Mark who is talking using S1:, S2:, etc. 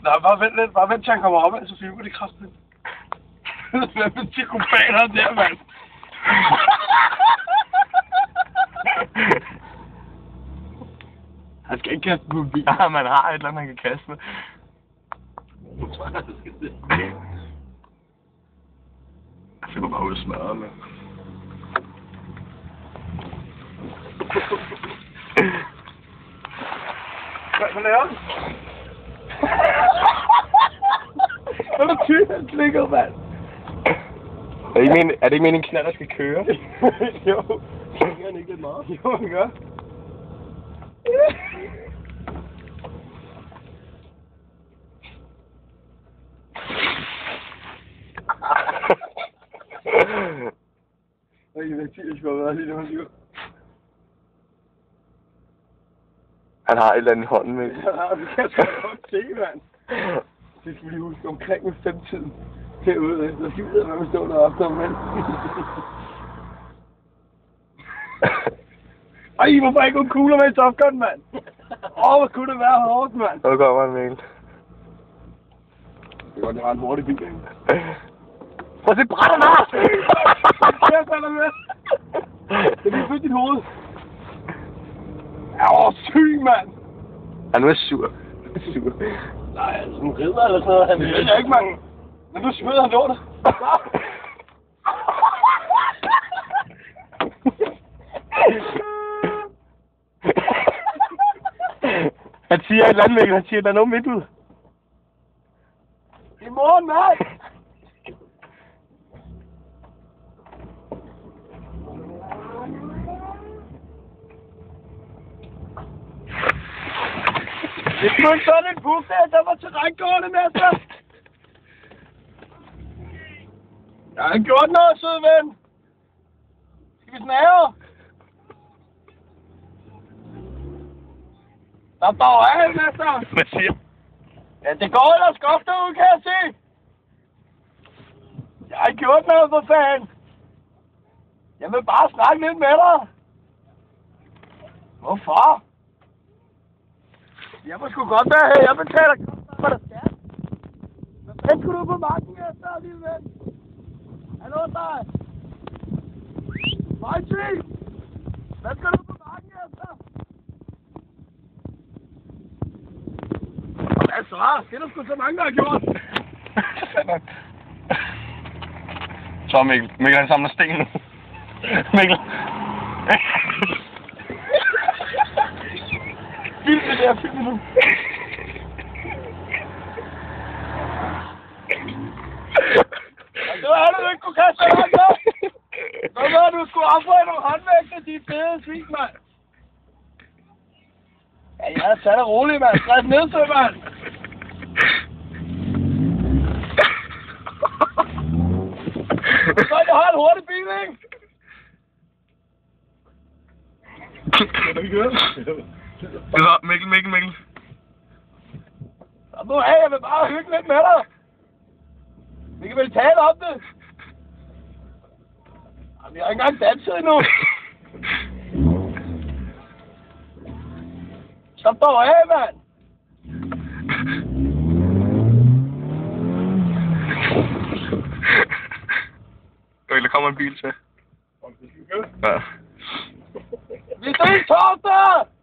S1: Nej, bare vent lidt. Bare vent til han kommer op, så filmer de kraftigt. Hvad med psykopater der, mand? Han skal ikke kaste på bil.
S2: Ja, man har et eller andet, han kan kaste med. Jeg finder bare ud af smadret, mand.
S1: Hvad laver du? Hvad er det han klikker, mand?
S2: Er det ikke meningen, knaller skal køre?
S1: Jo. Klikker han ikke lidt meget? Jo, han gør.
S2: Han har et eller andet i hånden, med.
S1: Ja, det kan jeg sgu godt se, mand. Det skal vi lige huske omkring med 5-tiden. Herude, så skal vi vide, hvad man står deroppe som, mand. Ej, hvorfor ikke nogle kugler med i Top Gun, mand? Hvor kunne det være hårdt, mand?
S2: Så kommer han, Mikkel.
S1: Det er godt, det var en hurtig bil, ikke?
S2: Prøv at se brænderne her!
S1: Jeg falder med. Det er lige født dit hoved. Syg, mand.
S2: Han er sur. Sur.
S1: Nej, sådan en ridder eller sådan noget. Han ved jeg ikke, mand. Men du smed han lortet.
S2: Han siger et eller andet, Mikkel. Han siger, der er noget midt ud.
S1: I morgen, mand. Det er kun sådan en buk der var terrængående, mester. Jeg har gjort noget, søde ven. Skal vi snære? Der står af, mester.
S2: Hvad siger du?
S1: Ja, det går ellers godt derude, kan jeg se. Jeg har gjort noget, for fanden. Jeg vil bare snakke lidt med dig. Hvorfor? Jeg må sgu godt være her. Jeg betaler for det skat. Hvad fanden skulle du på marken efter, lille ven? Hallo dig. Mighty! Hvad skal du på marken efter? Hvad så? Det er der sgu så mange, der har gjort.
S2: Så Mikkel. Mikkel, han samler sten nu. Mikkel.
S1: Film det der, film nu. Det var det, du ikke kunne kaste dig langt op. Så var du skulle opføre nogle håndvægter, de fede svin, mand. Ja, jeg har taget det roligt, mand. Stræs ned til, mand. Så jeg har en hurtig bil, ikke? Kan du ikke høre det?
S2: Mikkel.
S1: Så nu af, jeg vil bare hygge lidt med dig. Vi kan vel tale om det. Jamen, jeg har ikke engang danset endnu. Stop dog af, mand.
S2: Der kommer en bil til.
S1: Ja. Vi ses torsdag!